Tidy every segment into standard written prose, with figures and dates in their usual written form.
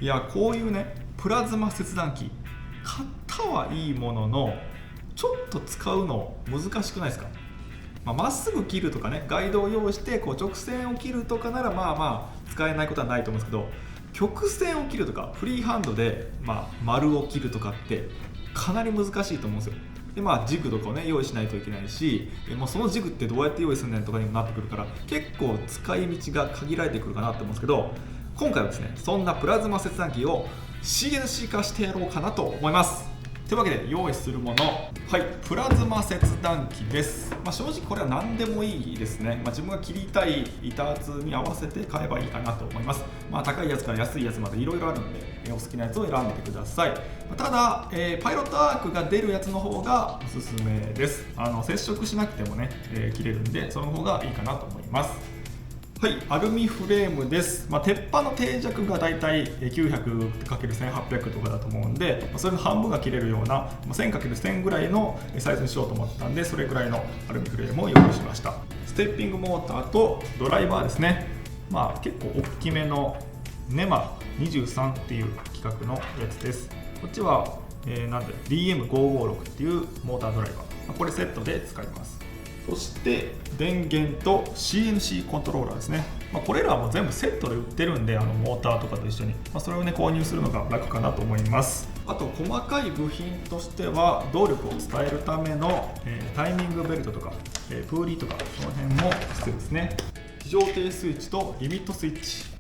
やこういうねプラズマ切断機買ったはいいものの、ちょっと使うの難しくないですか？まっすぐ切るとかね、ガイドを用意してこう直線を切るとかならまあ使えないことはないと思うんですけど、曲線を切るとかフリーハンドで、丸を切るとかってかなり難しいと思うんですよ。でジグとかをね用意しないといけないし、もうそのジグってどうやって用意するねんとかにもなってくるから、結構使い道が限られてくるかなと思うんですけど、今回はですねそんなプラズマ切断機を CNC 化してやろうかなと思います。というわけで用意するもの、プラズマ切断機です。正直これは何でもいいですね。自分が切りたい板厚に合わせて買えばいいかなと思います。高いやつから安いやつまでいろいろあるので、お好きなやつを選んでください。ただ、パイロットアークが出るやつの方がおすすめです。接触しなくてもね、切れるんで、その方がいいかなと思います。アルミフレームです。鉄板の定着がだいたい 900×1800 とかだと思うんで、それの半分が切れるような 1000×1000 ぐらいのサイズにしようと思ったんで、それぐらいのアルミフレームを用意しました。ステッピングモーターとドライバーですね。結構大きめのネマ23っていう規格のやつです。こっちは、DM556 っていうモータードライバー、これセットで使います。そして電源と CNC コントローラーですね。これらはもう全部セットで売ってるんで、モーターとかと一緒に、それをね購入するのが楽かなと思います。あと細かい部品としては、動力を伝えるためのタイミングベルトとかプーリーとか、その辺も必要ですね。非常停スイッチとリミットスイッチ、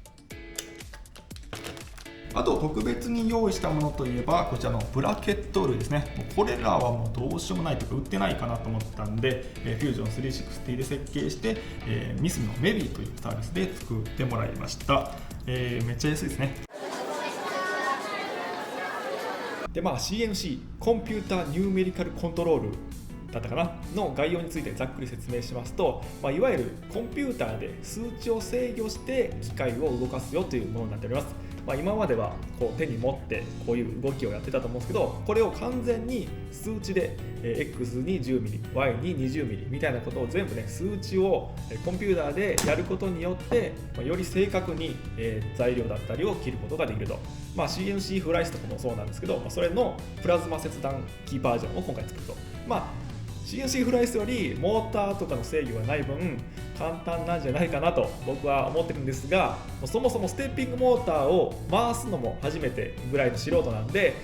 あと特別に用意したものといえばこちらのブラケット類ですね。これらはもうどうしようもないというか売ってないかなと思ったんで、フュージョン360で設計して、ミスのメビーというサービスで作ってもらいました。めっちゃ安いですね。でCNC コンピューターニューメリカルコントロールだったかなの概要についてざっくり説明しますと、いわゆるコンピューターで数値を制御して機械を動かすよというものになっております。今まではこう手に持ってこういう動きをやってたと思うんですけど、これを完全に数値で X に 10mm、Y に 20mm みたいなことを全部ね、数値をコンピューターでやることによってより正確に材料だったりを切ることができると。CNC フライスとかもそうなんですけど、それのプラズマ切断機バージョンを今回作ると。CNC フライスよりモーターとかの制御がない分簡単なんじゃないかなと僕は思ってるんですが、そもそもステッピングモーターを回すのも初めてぐらいの素人なんで、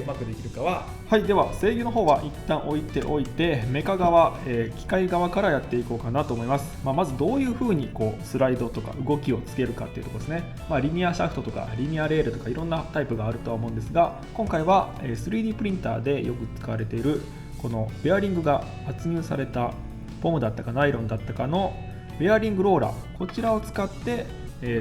うまくできるかは。では制御の方は一旦置いておいて、メカ側、機械側からやっていこうかなと思います。まずどういうふうにスライドとか動きをつけるかっていうところですね。リニアシャフトとかリニアレールとかいろんなタイプがあるとは思うんですが、今回は 3D プリンターでよく使われているこのベアリングが圧入されたポムだったかナイロンだったかのベアリングローラー、こちらを使って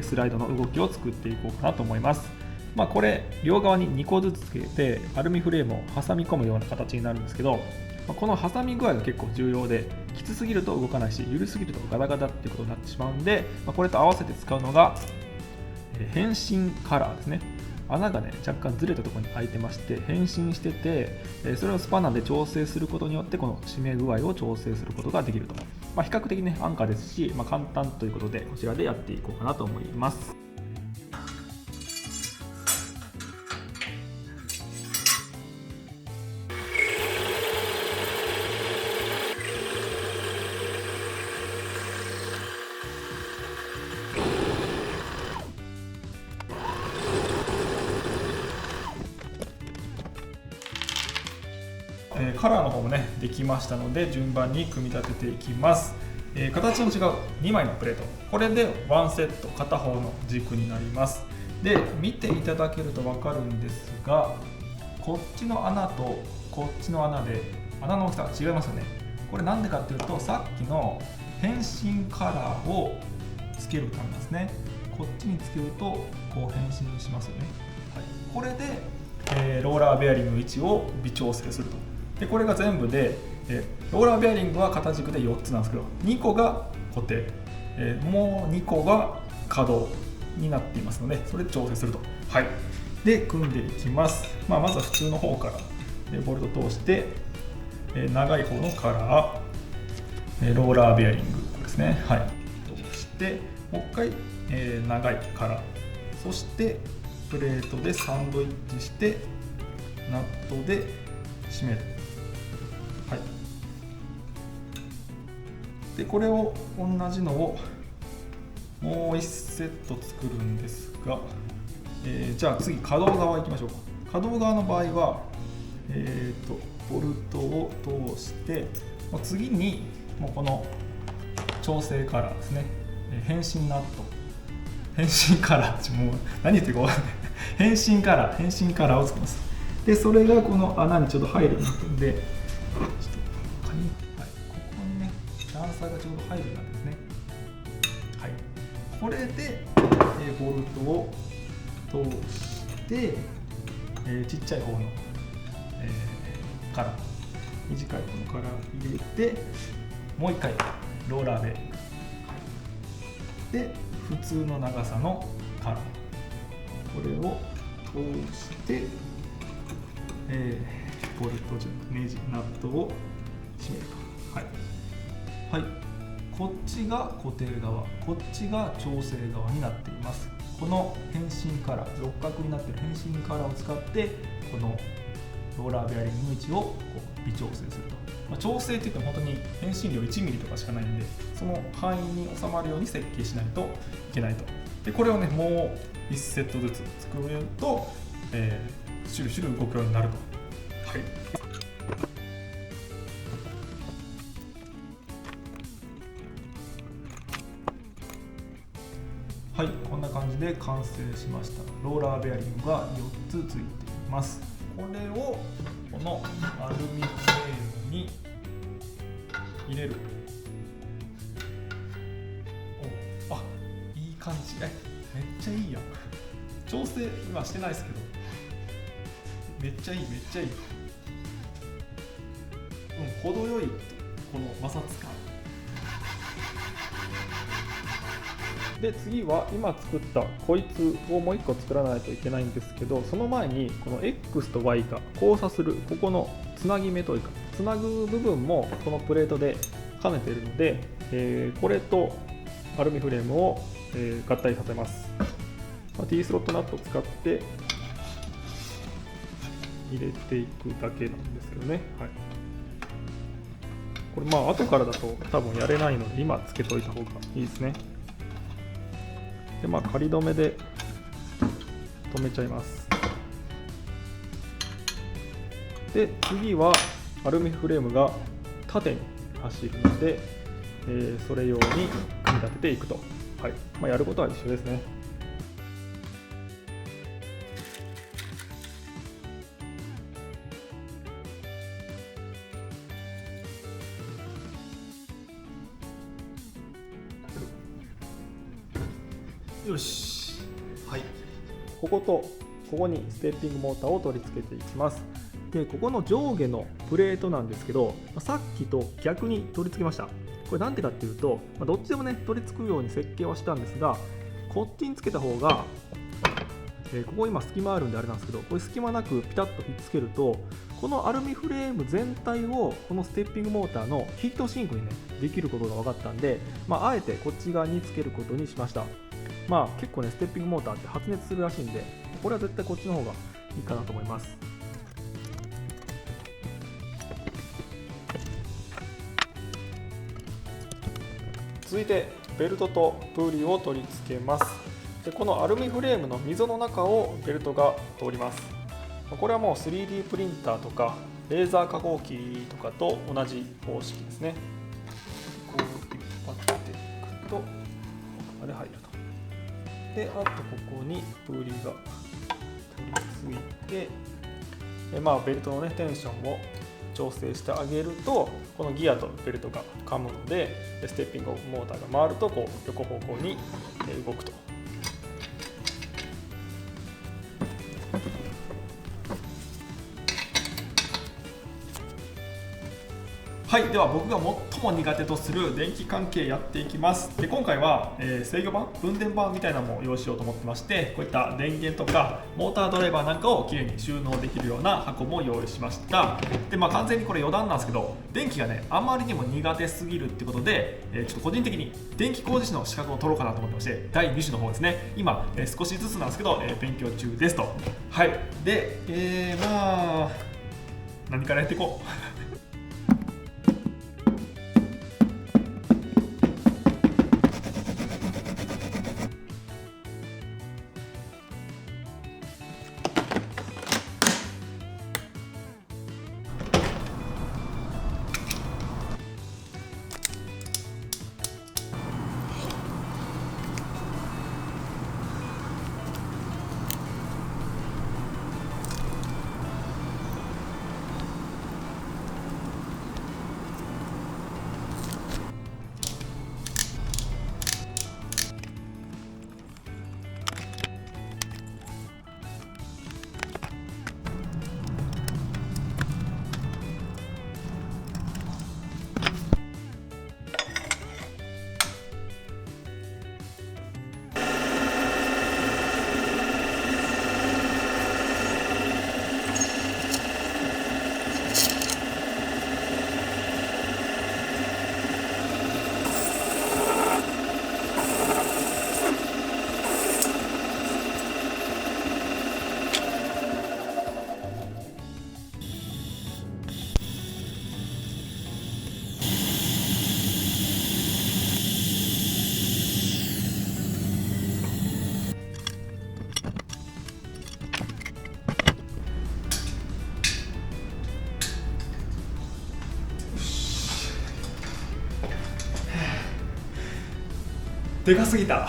スライドの動きを作っていこうかなと思います。これ両側に2個ずつつけてアルミフレームを挟み込むような形になるんですけど、この挟み具合が結構重要で、きつすぎると動かないし緩すぎるとガタガタっていうことになってしまうんで、これと合わせて使うのが変身カラーですね。穴がね若干ずれたところに開いてまして変身してて、それをスパナで調整することによってこの締め具合を調整することができると。比較的ね安価ですし、簡単ということでこちらでやっていこうかなと思います。カラーの方もねできましたので順番に組み立てていきます。形の違う2枚のプレート、これで1セット片方の軸になります。で見ていただけると分かるんですが、こっちの穴とこっちの穴で穴の大きさが違いますよね。これなんでかっていうと、さっきの変身カラーをつけるためですね。こっちにつけるとこう変身しますよね。これで、ローラーベアリングの位置を微調整すると。でこれが全部で、ローラーベアリングは片軸で4つなんですけど、2個が固定、もう2個が可動になっていますので、それで調整すると。で組んでいきます。まずは普通の方からボルト通して、長い方のカラー、ローラーベアリングですね。通してもう一回、長いカラー、そしてプレートでサンドイッチしてナットで締める。はい。でこれを同じのをもう1セット作るんですが、じゃあ次可動側いきましょうか。可動側の場合は、ボルトを通して、次にもうこの調整カラーですね、変身ナット、変身カラー、もう何言ってるか分かんない変身カラーを作ります。でそれがこの穴にちょうど入るようになってるんで、ちょっとはい、ここにね段差がちょうど入るようになってるんですね。はい、これで、ボルトを通して、ちっちゃい方の、カラー、短い方のカラー入れて、もう一回ローラーで普通の長さのカラー、これを通して、ボルトネジナットを締めると。はい、はい、こっちが固定側、こっちが調整側になっています。この変身カラー、六角になっている変身カラーを使ってこのローラーベアリングの位置をこう微調整すると。調整っていっても本当に変身量1ミリとかしかないんで、その範囲に収まるように設計しないといけないと。でこれをねもう1セットずつ作ると、シュルシュル動くようになると。はい、はい、こんな感じで完成しました。ローラーベアリングが4つついています。これをこのアルミフレームに入れる。あ、いい感じ。めっちゃいいやん。調整今してないですけど、めっちゃいい、めっちゃいい。程よいこの摩擦感。で次は今作ったこいつをもう1個作らないといけないんですけど、その前にこの X と Y が交差するここのつなぎ目というかつなぐ部分もこのプレートで兼ねているので、これとアルミフレームを、合体させます。T スロットナットを使って入れていくだけなんですけどね。はい、これ後からだと多分やれないので今つけといた方がいいですね。で仮止めで止めちゃいます。で次はアルミフレームが縦に走るので、それ用に組み立てていくと。はい、やることは一緒ですね。よし、はい、こことここにステッピングモーターを取り付けていきます。でここの上下のプレートなんですけど、さっきと逆に取り付けました。これなんでかっていうと、どっちでもね取り付くように設計はしたんですが、こっちにつけた方が、ここ今隙間あるんであれなんですけど、これ隙間なくピタッとひっつけると、このアルミフレーム全体をこのステッピングモーターのヒートシンクにねできることが分かったんで、あえてこっち側につけることにしました。結構ねステッピングモーターって発熱するらしいんで、これは絶対こっちの方がいいかなと思います。続いてベルトとプーリーを取り付けます。でこのアルミフレームの溝の中をベルトが通ります。これはもう 3D プリンターとかレーザー加工機とかと同じ方式ですね。こう引っ張っていくとここまで入ると。であとここにプーリーが取り付いて、ベルトのねテンションを調整してあげると、このギアとベルトが噛むので、ステッピングモーターが回るとこう横方向に動くと。はい、では僕が最も苦手とする電気関係やっていきます。で今回は、制御盤、分電盤みたいなのも用意しようと思ってまして、こういった電源とかモータードライバーなんかをきれいに収納できるような箱も用意しました。で完全にこれ余談なんですけど、電気がねあまりにも苦手すぎるってことで、ちょっと個人的に電気工事士の資格を取ろうかなと思ってまして、第2種の方ですね、今、少しずつなんですけど、勉強中ですと。はい、で、何からやっていこう。でかすぎた。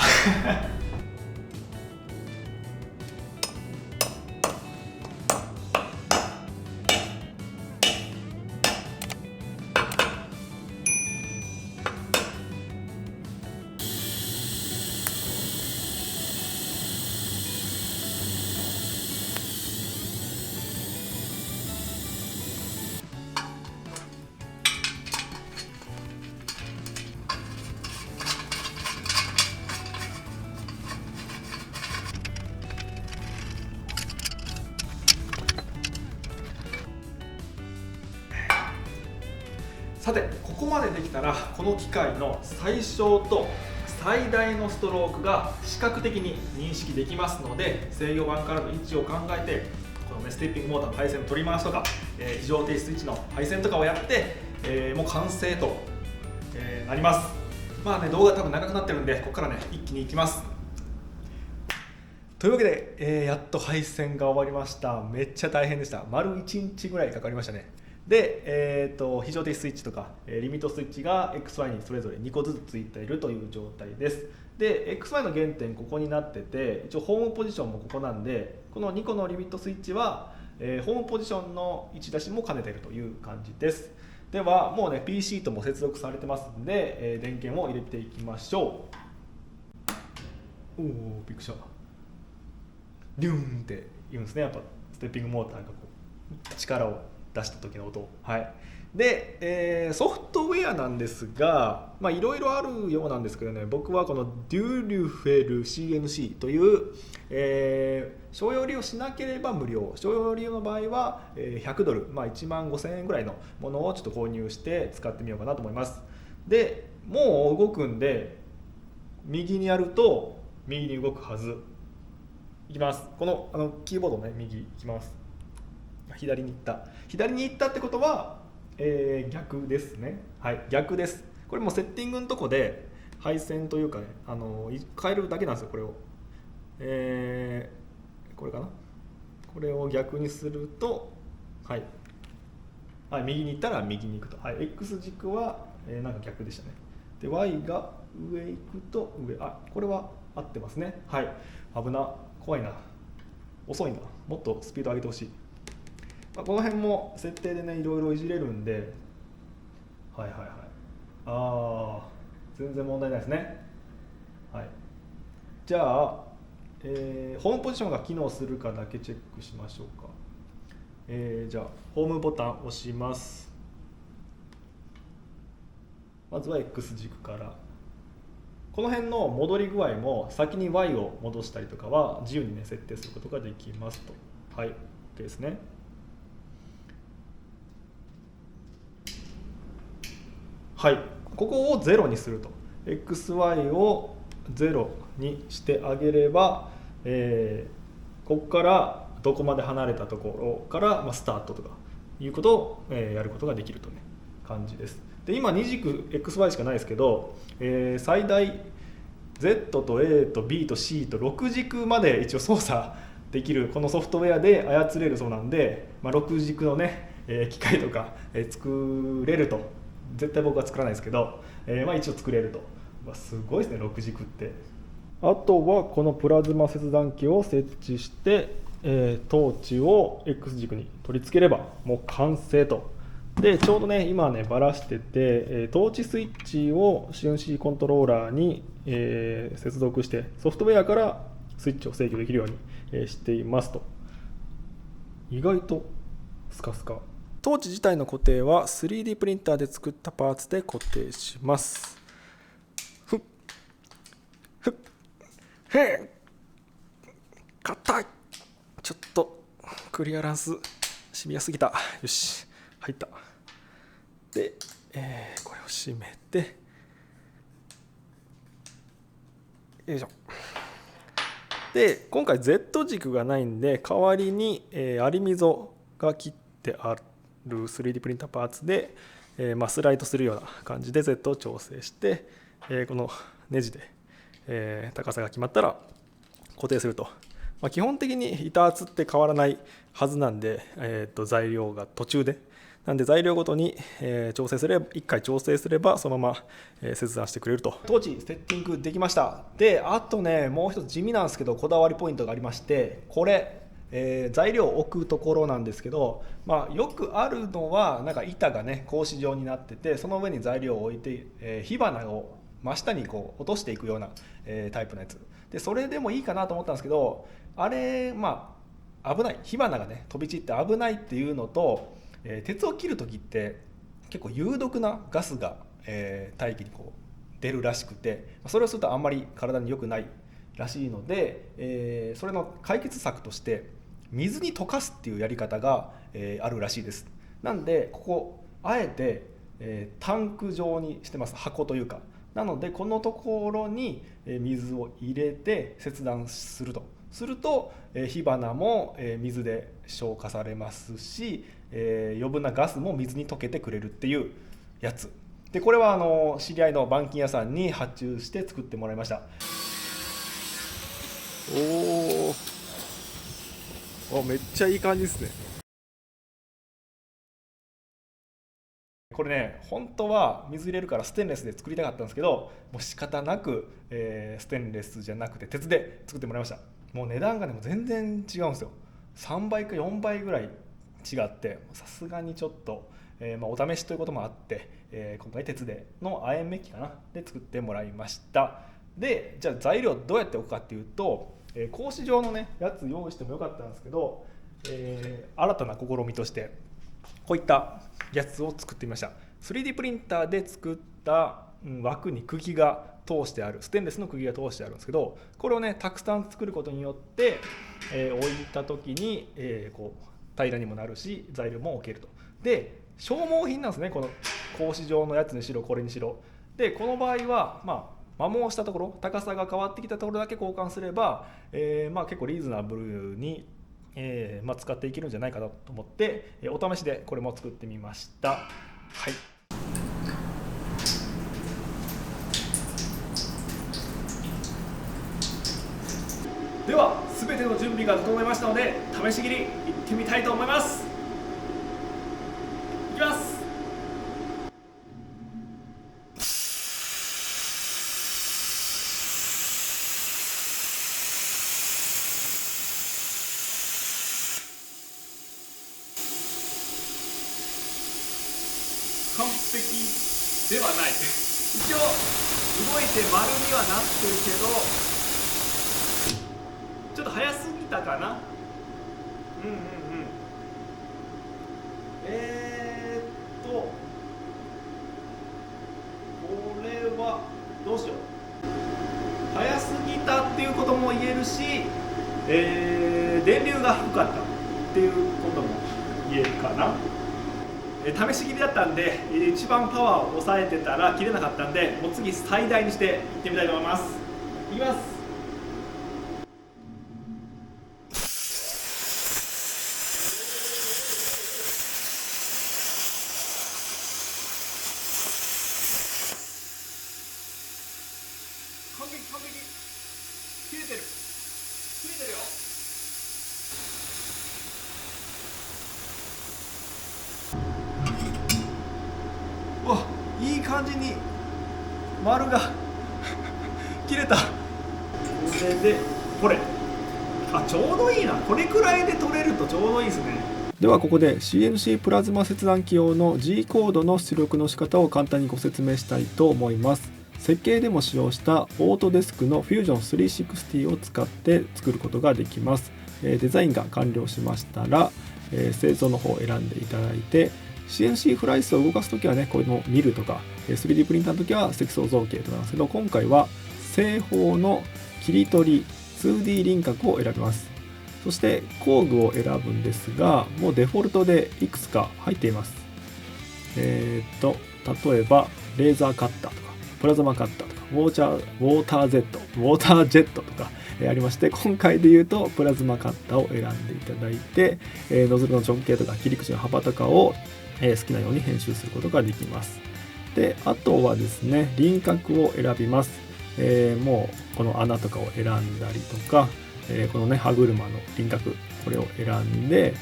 さてここまでできたら、この機械の最小と最大のストロークが視覚的に認識できますので、制御盤からの位置を考えて、この、ステッピングモーターの配線の取り回しとか、非常停止スイッチの配線とかをやって、もう完成と、なります。動画多分長くなってるんで、ここからね一気にいきます。というわけで、やっと配線が終わりました。めっちゃ大変でした。丸1日ぐらいかかりましたね。で、非常停止スイッチとかリミットスイッチが XY にそれぞれ2個ずつついているという状態です。で XY の原点ここになってて、一応ホームポジションもここなんで、この2個のリミットスイッチは、ホームポジションの位置出しも兼ねているという感じです。ではもうね PC とも接続されてますんで、電源を入れていきましょう。おお、びっくりした。リューンって言うんですね、やっぱステッピングモーターがこう力を出した時の音。はい。で、ソフトウェアなんですが、いろいろあるようなんですけどね、僕はこのデュリュフェル CNC という、商用利用しなければ無料、商用利用の場合は100ドル、1万5000円ぐらいのものをちょっと購入して使ってみようかなと思います。でもう動くんで、右にやると右に動くはず。いきます。このキーボードね、右いきます。左に行った。左に行ったってことは、逆ですね。はい、逆です。これもセッティングのとこで配線というかね、変えるだけなんですよ、これを。これかな。これを逆にすると、はい。右に行ったら右に行くと。はい、X 軸は、なんか逆でしたね。で、Y が上行くと上。これは合ってますね。はい。危な。怖いな。遅いな。もっとスピード上げてほしい。この辺も設定でね、いろいろいじれるんで、全然問題ないですね。はい。じゃあ、ホームポジションが機能するかだけチェックしましょうか。じゃあホームボタン押します。まずは X 軸から。この辺の戻り具合も先に Y を戻したりとかは自由にね設定することができますと。はい、OK ですね。はい、ここを0にすると。XY を0にしてあげれば、ここからどこまで離れたところから、スタートとかいうことを、やることができるとね感じです。で今2軸 XY しかないですけど、最大 Z と A と B と C と6軸まで一応操作できるこのソフトウェアで操れるそうなんで、6軸のね機械とか作れると。絶対僕は作らないですけど、一応作れると。すごいですね6軸って。あとはこのプラズマ切断機を設置して、トーチを X 軸に取り付ければもう完成と。でちょうどね今ねばらしてて、トーチスイッチを CNC コントローラーに、接続してソフトウェアからスイッチを制御できるように、していますと。意外とスカスカ。トーチ自体の固定は 3D プリンターで作ったパーツで固定します。ふっふっへっ硬い。ちょっとクリアランスシビアすぎた。よし入った。で、これを閉めてよいしょ。で今回 Z 軸がないんで代わりに、アリ溝が切ってある 3D プリンターパーツで、スライドするような感じで Z を調整して、このネジで、高さが決まったら固定すると。基本的に板厚って変わらないはずなんで、材料が途中でなんで材料ごとに、調整すれば1回調整すればそのまま、切断してくれると。トーチセッティングできました。であとねもう一つ地味なんですけどこだわりポイントがありまして、これ、材料を置くところなんですけど、よくあるのはなんか板がね格子状になっててその上に材料を置いて、火花を真下にこう落としていくような、タイプのやつで、それでもいいかなと思ったんですけど、あれ危ない、火花がね飛び散って危ないっていうのと、鉄を切る時って結構有毒なガスが、大気にこう出るらしくて、それをするとあんまり体に良くないらしいので、それの解決策として水に溶かすっていうやり方が、あるらしいです。なんでここあえて、タンク状にしてます。箱というか。なのでこのところに水を入れて切断すると。すると火花も水で消化されますし、余分なガスも水に溶けてくれるっていうやつで、これは知り合いの板金屋さんに発注して作ってもらいました。おめっちゃいい感じですね。これね本当は水入れるからステンレスで作りたかったんですけど、もう仕方なく、ステンレスじゃなくて鉄で作ってもらいました。もう値段がねもう全然違うんですよ。3倍か4倍ぐらい違って、さすがにちょっと、お試しということもあって、今回鉄での亜鉛メッキかなで作ってもらいました。でじゃあ材料どうやって置くかっていうと、格子状のねやつ用意してもよかったんですけど、新たな試みとしてこういったやつを作ってみました。 3D プリンターで作った枠に釘が通してある、ステンレスの釘が通してあるんですけど、これをねたくさん作ることによって、置いた時に、こう平らにもなるし材料も置けると。で消耗品なんですね、この格子状のやつにしろこれにしろ。でこの場合は摩耗したところ、高さが変わってきたところだけ交換すれば、結構リーズナブルに、使っていけるんじゃないかなと思って、お試しでこれも作ってみました。はい、では全ての準備が整いましたので試し切りいってみたいと思います。いきます。完璧ではない一応動いて丸にはなってるけどちょっと早すぎたかな。こるし、電流が低かったっていうことも言えるかな。試し切りだったんで一番パワーを抑えてたら切れなかったんで、もう次最大にしていってみたいと思います。いきます。完璧完璧、切れてる切れてるよ。わ、いい感じに丸が切れた。これでこれちょうどいいな。これくらいで取れるとちょうどいいですね。ではここで CNC プラズマ切断機用の G コードの出力の仕方を簡単にご説明したいと思います。設計でも使用したオートデスクの Fusion 360を使って作ることができます。デザインが完了しましたら製造の方を選んでいただいて、 CNC フライスを動かすときはね、こういうのを見るとか 3D プリンターのときは積層造形とかなんですけど、今回は正方の切り取り 2D 輪郭を選びます。そして工具を選ぶんですが、もうデフォルトでいくつか入っています。例えばレーザーカッターとかプラズマカッターとかウォータージェットとかありまして、今回で言うとプラズマカッターを選んでいただいて、ノズルの直径とか切り口の幅とかを好きなように編集することができます。で、あとはですね、輪郭を選びます。もうこの穴とかを選んだりとか、このね歯車の輪郭、これを選んで、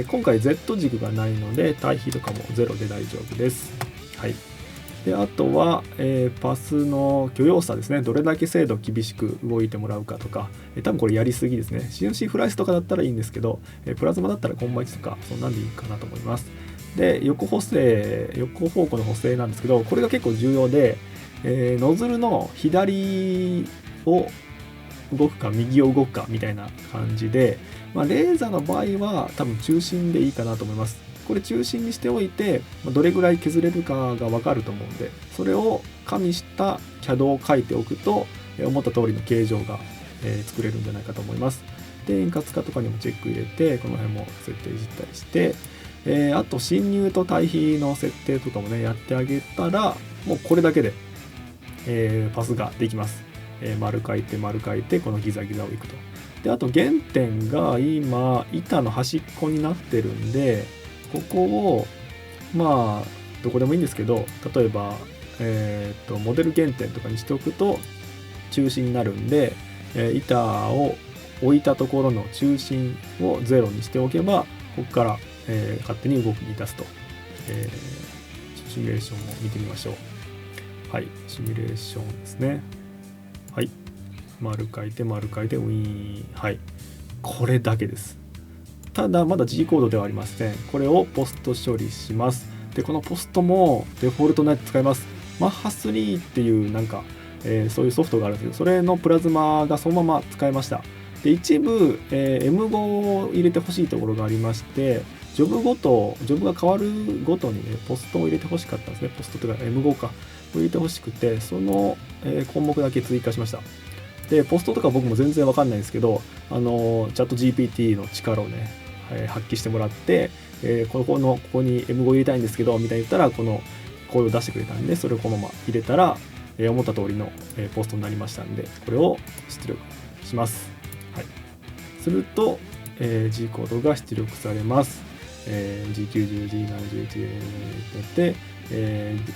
今回 Z 軸がないので対比とかも0で大丈夫です。はい。で、あとは、パスの許容差ですね。どれだけ精度厳しく動いてもらうかとか、多分これやりすぎですね。CNC フライスとかだったらいいんですけど、プラズマだったらコンマ1とかそんなんでいいかなと思います。で、横方向の補正なんですけど、これが結構重要で、ノズルの左を動くか右を動くかみたいな感じで、レーザーの場合は多分中心でいいかなと思います。これ中心にしておいて、どれぐらい削れるかが分かると思うんで、それを加味した CAD を書いておくと思った通りの形状が作れるんじゃないかと思います。で、円滑化とかにもチェック入れて、この辺も設定したりして、あと侵入と対比の設定とかもねやってあげたら、もうこれだけで、パスができます。丸書いてこのギザギザをいくと。で、あと原点が今板の端っこになってるんで、ここをどこでもいいんですけど、例えば、モデル原点とかにしておくと中心になるんで、板を置いたところの中心を0にしておけば、ここから、勝手に動き出すと。シミュレーションを見てみましょう。はい、シミュレーションですね。はい、丸書いてウィーン。はい、これだけです。ただまだ G コードではありません。これをポスト処理します。で、このポストもデフォルトのやつ使います。マッハ3っていうそういうソフトがあるんですけど、それのプラズマがそのまま使えました。で、一部、M5 を入れてほしいところがありまして、ジョブが変わるごとにね、ポストを入れてほしかったんですね。ポストというか M5 かを入れてほしくて、その、項目だけ追加しました。で、ポストとか僕も全然わかんないんですけど、チャット GPT の力をね、発揮してもらって、ここに M5 入れたいんですけどみたいに言ったら、このコードを出してくれたんで、それをこのまま入れたら、思った通りの、ポストになりましたんで、これを出力します。はい、すると、G コードが出力されます。G90、G71 で、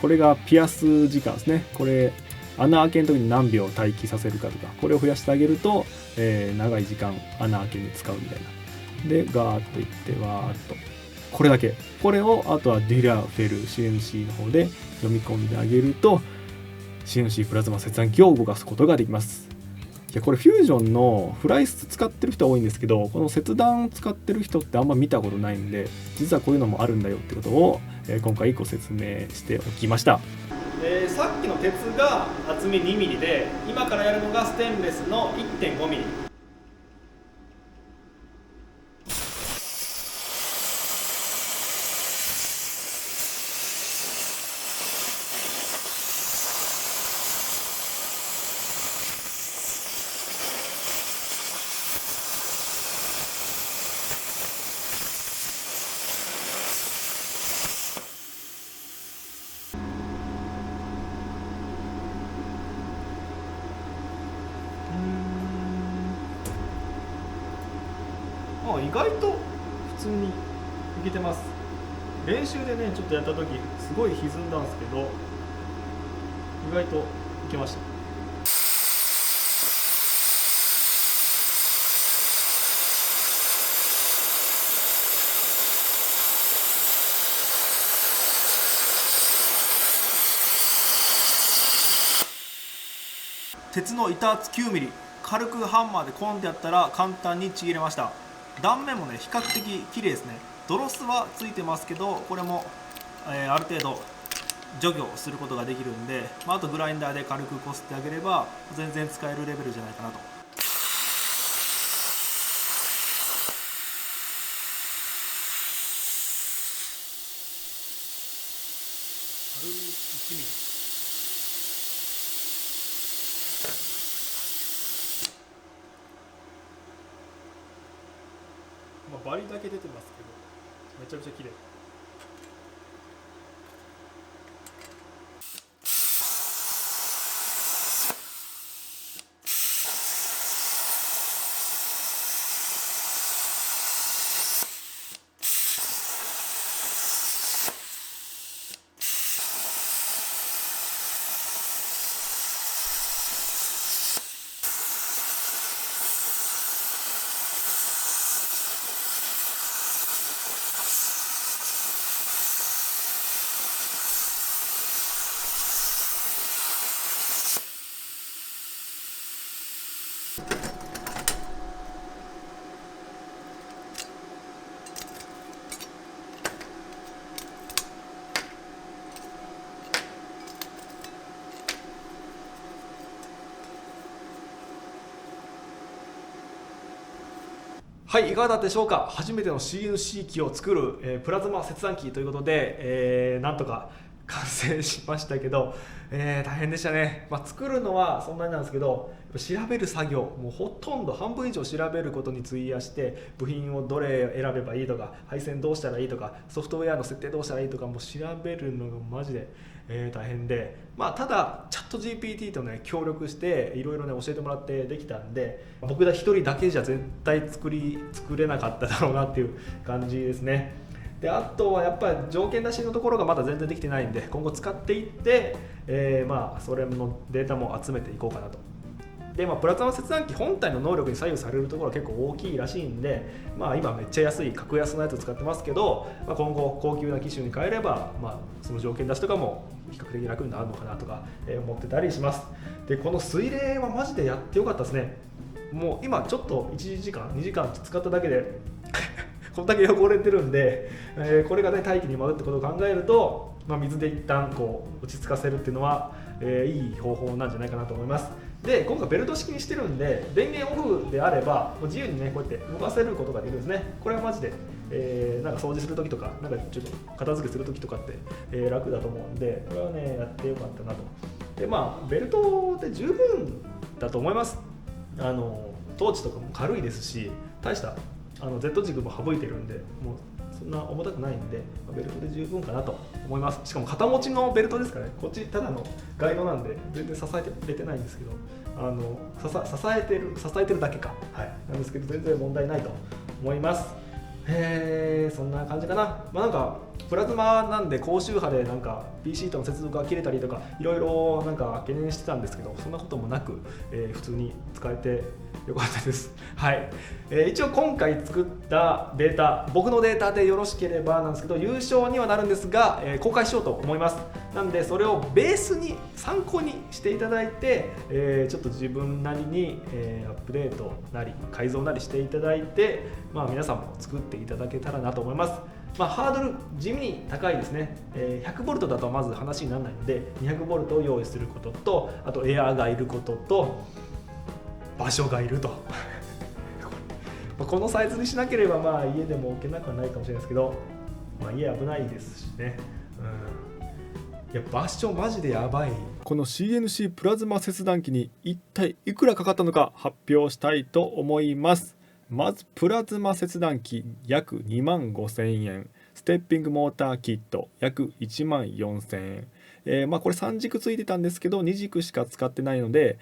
これがピアス時間ですね。これ穴開けの時に何秒待機させるかとか、これを増やしてあげると、長い時間穴開けに使うみたいな。で、ガーッといってわーっとこれだけ。これをあとはデュラフェル CNC の方で読み込んであげると CNC プラズマ切断機を動かすことができます。いや、これフュージョンのフライス使ってる人は多いんですけど、この切断使ってる人ってあんま見たことないんで、実はこういうのもあるんだよってことを、今回ご説明しておきました。さっきの鉄が厚み 2mm で、今からやるのがステンレスの 1.5mm。意外と普通にいけてます。練習でねちょっとやった時すごい歪んだんですけど、意外といけました。鉄の板厚 9mm、 軽くハンマーでコンってやったら簡単にちぎれました。断面もね比較的綺麗ですね。ドロスはついてますけど、これも、ある程度除去することができるんで、あとグラインダーで軽くこすってあげれば全然使えるレベルじゃないかなと。軽い1mm。バリだけ出てますけど、めちゃくちゃ綺麗。はい、いかがだったでしょうか。初めての CNC 機を作る、プラズマ切断機ということで、なんとか完成しましたけど、大変でしたね。作るのはそんなになんですけど、調べる作業もうほとんど半分以上調べることに費やして、部品をどれ選べばいいとか、配線どうしたらいいとか、ソフトウェアの設定どうしたらいいとか、もう調べるのがマジで、大変で、ただチャット GPT とね協力していろいろね教えてもらってできたんで、僕一人だけじゃ絶対作れなかっただろうなっていう感じですね。であとはやっぱり条件出しのところがまだ全然できてないんで、今後使っていって、それのデータも集めていこうかなと。でプラズマ切断機本体の能力に左右されるところは結構大きいらしいんで、今めっちゃ安い格安のやつを使ってますけど、今後高級な機種に変えれば、その条件出しとかも比較的楽になるのかなとか思ってたりします。でこの水冷はマジでやってよかったですね。もう今ちょっと1時間2時間使っただけでこんだけ汚れてるんで、これがね大気に舞うってことを考えると、水で一旦こう落ち着かせるっていうのは、いい方法なんじゃないかなと思います。で今回ベルト式にしてるんで、電源オフであれば自由にねこうやって動かせることができるんですね。これはマジで、なんか掃除するときとか、なんかちょっと片付けするときとかって、楽だと思うんで、これはねやってよかったなと。でベルトで十分だと思います。トーチとかも軽いですし、大したZ 軸も省いてるんで、もうそんな重たくないんで、ベルトで十分かなと思います。しかも肩持ちのベルトですからね。こっちただのガイドなんで全然支えてれてないんですけど、支えてるだけか、なんですけど全然問題ないと思います。そんな感じかな。なんかプラズマなんで高周波でなんか PC との接続が切れたりとかいろいろなんか懸念してたんですけど、そんなこともなく、普通に使えてよかったです。はい、一応今回作ったデータ、僕のデータでよろしければなんですけど、優勝にはなるんですが、公開しようと思います。なんでそれをベースに参考にしていただいて、ちょっと自分なりに、アップデートなり改造なりしていただいて、皆さんも作っていただけたらなと思います。ハードル地味に高いですね。100V だとまず話にならないので 200V を用意することと、あとエアーがいることと場所がいるとこのサイズにしなければ家でも置けなくはないかもしれないですけど、家危ないですしね、いや場所マジでやばい。この CNC プラズマ切断機に一体いくらかかったのか発表したいと思います。まずプラズマ切断機約25,000円、ステッピングモーターキット約1万4000円。これ3軸ついてたんですけど2軸しか使ってないので、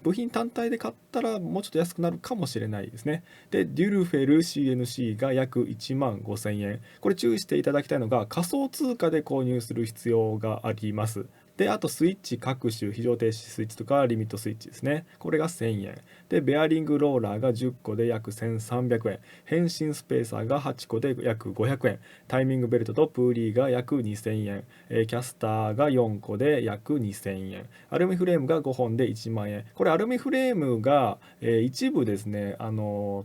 部品単体で買ったらもうちょっと安くなるかもしれないですね。でデュルフェル CNC が約1万5000円。これ注意していただきたいのが仮想通貨で購入する必要があります。であとスイッチ各種非常停止スイッチとかリミットスイッチですね、これが1000円でベアリングローラーが10個で約1300円、変身スペーサーが8個で約500円、タイミングベルトとプーリーが約2000円、キャスターが4個で約2000円、アルミフレームが5本で1万円。これアルミフレームが、一部ですね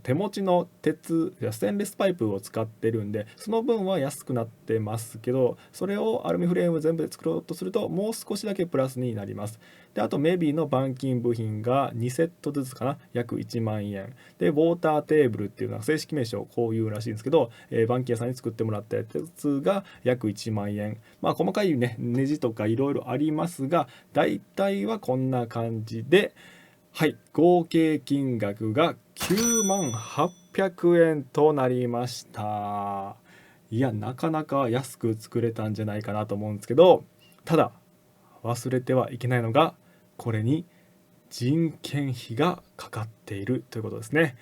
手持ちの鉄ステンレスパイプを使ってるんでその分は安くなってますけど、それをアルミフレーム全部で作ろうとするともう少しだけプラスになります。であとメビの板金部品が2セットずつかな、約1万円でウォーターテーブルっていうのは正式名称こういうらしいんですけど、板金屋さんに作ってもらったやつが約1万円。細かいねネジとかいろいろありますが大体はこんな感じで、はい、合計金額が9万800円となりました。いやなかなか安く作れたんじゃないかなと思うんですけど、ただ忘れてはいけないのがこれに人件費がかかっているということですね。